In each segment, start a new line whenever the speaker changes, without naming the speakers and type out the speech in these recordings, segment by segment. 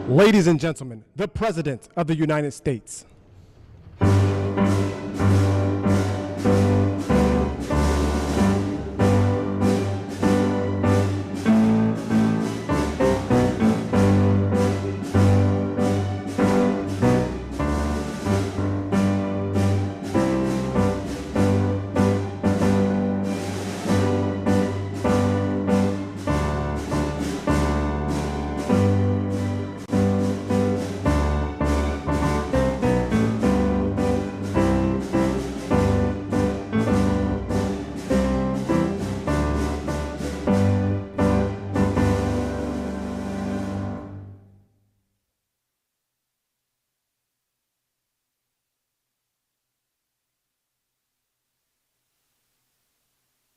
Ladies and gentlemen, the President of the United States.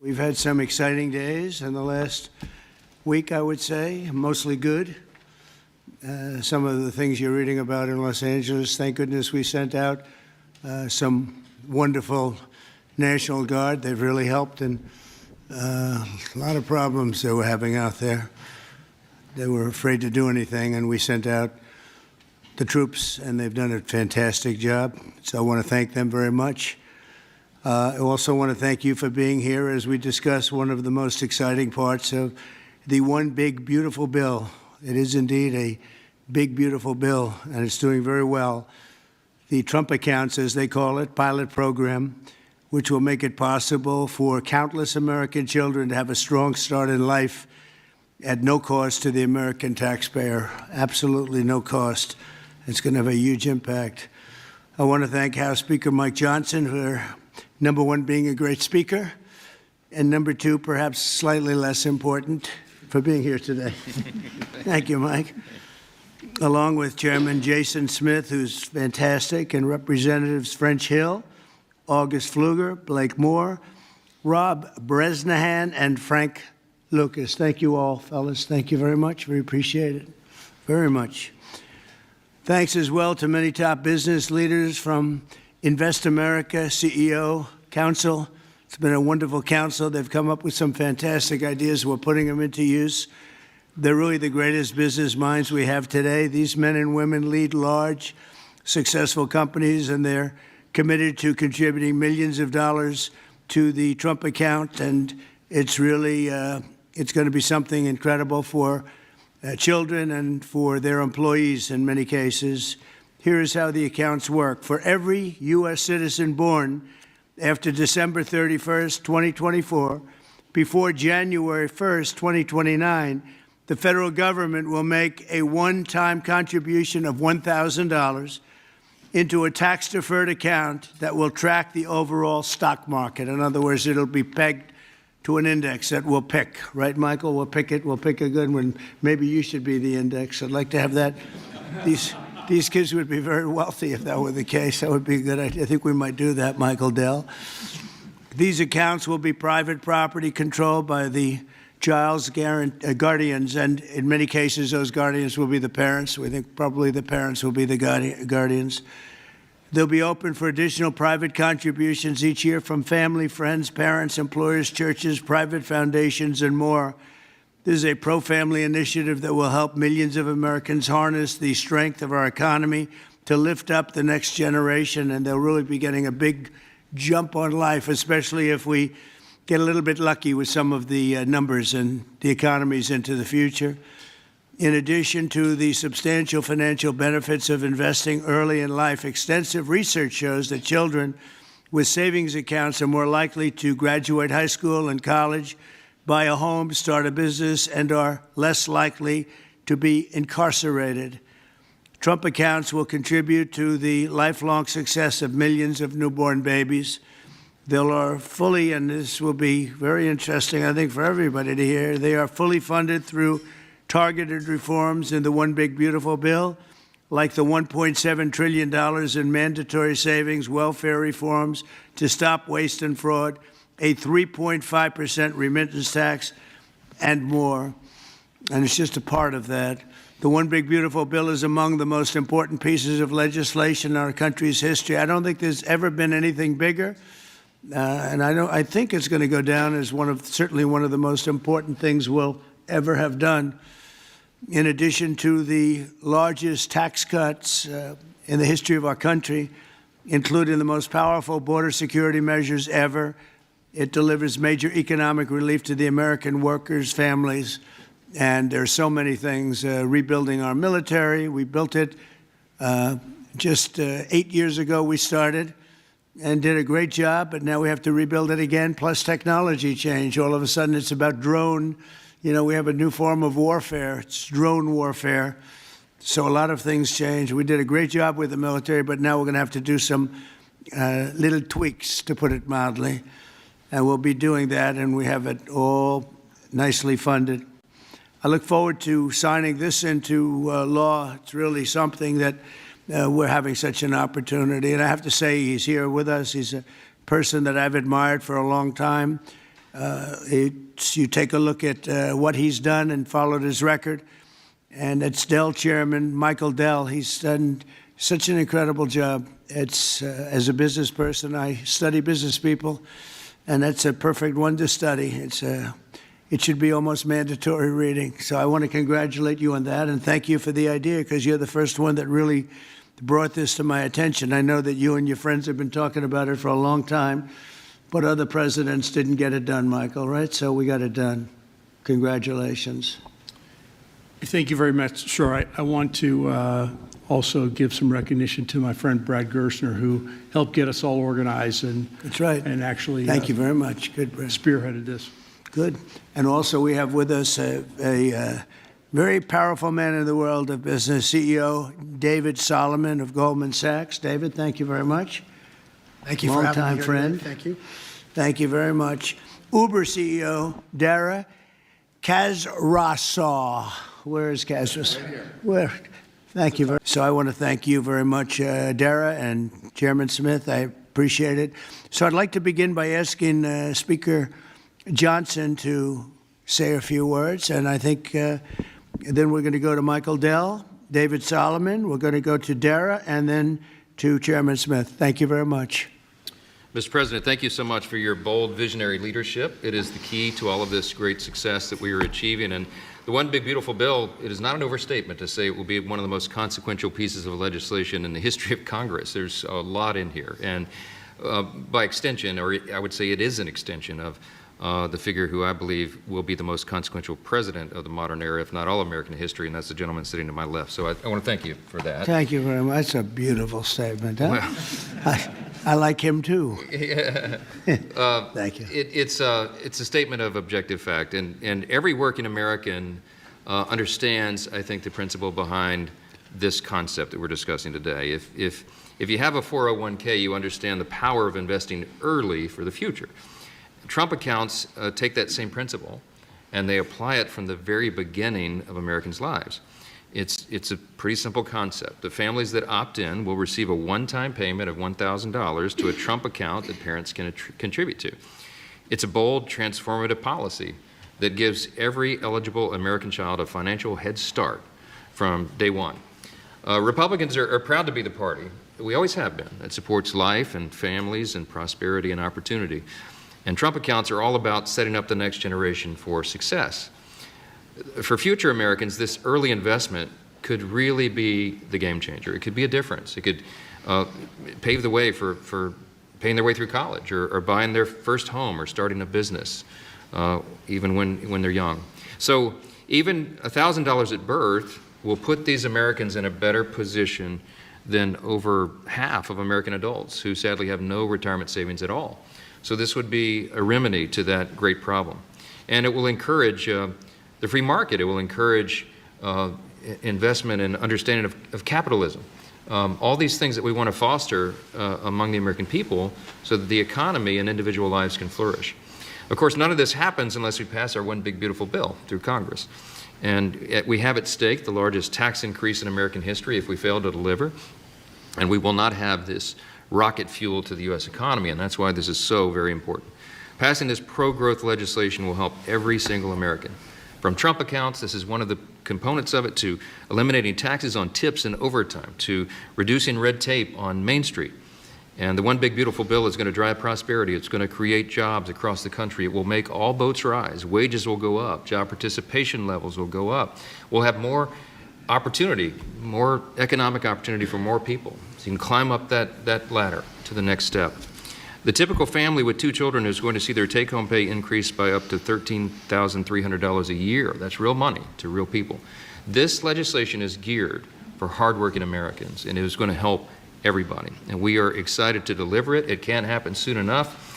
We've had some exciting days in the last week, I would say, mostly good. Some of the things you're reading about in Los Angeles, thank goodness we sent out some wonderful National Guard. They've really helped, and a lot of problems they were having out there. They were afraid to do anything, and we sent out the troops, and they've done a fantastic job. So I want to thank them very much. I also want to thank you for being here as we discuss one of the most exciting parts of the One Big Beautiful Bill. It is indeed a big, beautiful bill, and it's doing very well. The Trump Accounts, as they call it, pilot program, which will make it possible for countless American children to have a strong start in life at no cost to the American taxpayer, absolutely no cost. It's going to have a huge impact. I want to thank House Speaker Mike Johnson for number one, being a great speaker, and number two, perhaps slightly less important, for being here today. Thank you, Mike. Along with Chairman Jason Smith, who's fantastic, and Representatives French Hill, August Pfluger, Blake Moore, Rob Bresnahan, and Frank Lucas. Thank you all, fellas. Thank you very much. We appreciate it very much. Thanks as well to many top business leaders from Invest America, CEO, Council. It's been a wonderful council. They've come up with some fantastic ideas. We're putting them into use. They're really the greatest business minds we have today. These men and women lead large, successful companies, and they're committed to contributing millions of dollars to the Trump account. And it's really, it's going to be something incredible for children and for their employees in many cases. Here's how the accounts work. For every U.S. citizen born after December 31st, 2024, before January 1st, 2029, the federal government will make a one-time contribution of $1,000 into a tax-deferred account that will track the overall stock market. In other words, it'll be pegged to an index that we'll pick. Right, Michael? We'll pick it. We'll pick a good one. Maybe you should be the index. I'd like to have that. These kids would be very wealthy if that were the case. That would be a good idea. I think we might do that, Michael Dell. These accounts will be private property controlled by the child's guardians, and in many cases, those guardians will be the parents. We think probably the parents will be the guardians. They'll be open for additional private contributions each year from family, friends, parents, employers, churches, private foundations, and more. This is a pro-family initiative that will help millions of Americans harness the strength of our economy to lift up the next generation, and they'll really be getting a big jump on life, especially if we get a little bit lucky with some of the numbers and the economies into the future. In addition to the substantial financial benefits of investing early in life, extensive research shows that children with savings accounts are more likely to graduate high school and college, buy a home, start a business, and are less likely to be incarcerated. Trump accounts will contribute to the lifelong success of millions of newborn babies. They are fully, and this will be very interesting, I think, for everybody to hear, they are fully funded through targeted reforms in the One Big Beautiful Bill, like the $1.7 trillion in mandatory savings, welfare reforms to stop waste and fraud, a 3.5% remittance tax, and more. And it's just a part of that. The One Big Beautiful Bill is among the most important pieces of legislation in our country's history. I don't think there's ever been anything bigger. And I think it's going to go down as certainly one of the most important things we'll ever have done. in addition to the largest tax cuts in the history of our country, including the most powerful border security measures ever. It delivers major economic relief to the American workers' families. And there are so many things. Rebuilding our military, we built it just 8 years ago. We started and did a great job, but now we have to rebuild it again, plus technology change. All of a sudden, it's about drone. You know, we have a new form of warfare. It's drone warfare. So a lot of things change. We did a great job with the military, but now we're going to have to do some little tweaks, to put it mildly. And we'll be doing that, and we have it all nicely funded. I look forward to signing this into law. It's really something that we're having such an opportunity. And I have to say, he's here with us. He's a person that I've admired for a long time. You take a look at what he's done and followed his record. And it's Dell Chairman, Michael Dell. He's done such an incredible job. It's, as a business person, I study business people, and that's a perfect one to study. It should be almost mandatory reading. So I want to congratulate you on that and thank you for the idea, because you're the first one that really brought this to my attention. I know that you and your friends have been talking about it for a long time, but other presidents didn't get it done, Michael, right? So we got it done. Congratulations.
Thank you very much. Sure. I want to also give some recognition to my friend Brad Gerstner, who helped get us all organized and
That's right.
And actually
thank you very much. Good, Brad.
Spearheaded this.
Good. And also we have with us a very powerful man in the world of business, CEO David Solomon of Goldman Sachs. David, thank you very much.
Thank you for having me
Long-time
here
friend.
today. Thank you.
Thank you very much. Uber CEO Dara Khosrowshahi. Where is Khosrowshahi? Right here. Where? Thank you very much. So I want to thank you very much, Dara and Chairman Smith. I appreciate it. So I'd like to begin by asking Speaker Johnson to say a few words, and I think then we're going to go to Michael Dell, David Solomon, we're going to go to Dara, and then to Chairman Smith. Thank you very much.
Mr. President, thank you so much for your bold, visionary leadership. It is the key to all of this great success that we are achieving. And the One Big Beautiful Bill, it is not an overstatement to say it will be one of the most consequential pieces of legislation in the history of Congress. There's a lot in here. And by extension, or I would say it is an extension of the figure who I believe will be the most consequential president of the modern era, if not all American history, and that's the gentleman sitting to my left. So I want to thank you for that.
Thank you very much. That's a beautiful statement. Huh? I like him too.
Yeah.
Thank you.
It's a statement of objective fact, and every working American understands, I think, the principle behind this concept that we're discussing today. If you have a 401k, you understand the power of investing early for the future. Trump accounts take that same principle, and they apply it from the very beginning of Americans' lives. It's a pretty simple concept. The families that opt in will receive a one-time payment of $1,000 to a Trump account that parents can contribute to. It's a bold, transformative policy that gives every eligible American child a financial head start from day one. Republicans are proud to be the party, we always have been, that supports life and families and prosperity and opportunity. And Trump accounts are all about setting up the next generation for success. For future Americans, this early investment could really be the game changer. It could be a difference. It could pave the way for paying their way through college or buying their first home or starting a business, even when they're young. So even $1,000 at birth will put these Americans in a better position than over half of American adults who sadly have no retirement savings at all. So this would be a remedy to that great problem. And it will encourage the free market. It will encourage investment and understanding of capitalism. All these things that we want to foster among the American people so that the economy and individual lives can flourish. Of course, none of this happens unless we pass our One Big Beautiful Bill through Congress. And we have at stake the largest tax increase in American history if we fail to deliver. And we will not have this rocket fuel to the U.S. economy, and that's why this is so very important. Passing this pro-growth legislation will help every single American. From Trump accounts, this is one of the components of it, to eliminating taxes on tips and overtime, to reducing red tape on Main Street. And the one big beautiful bill is going to drive prosperity. It's going to create jobs across the country. It will make all boats rise. Wages will go up. Job participation levels will go up. We'll have more opportunity, more economic opportunity for more people. So you can climb up that ladder to the next step. The typical family with 2 children is going to see their take-home pay increase by up to $13,300 a year. That's real money to real people. This legislation is geared for hardworking Americans, and it is going to help everybody. And we are excited to deliver it. It can't happen soon enough.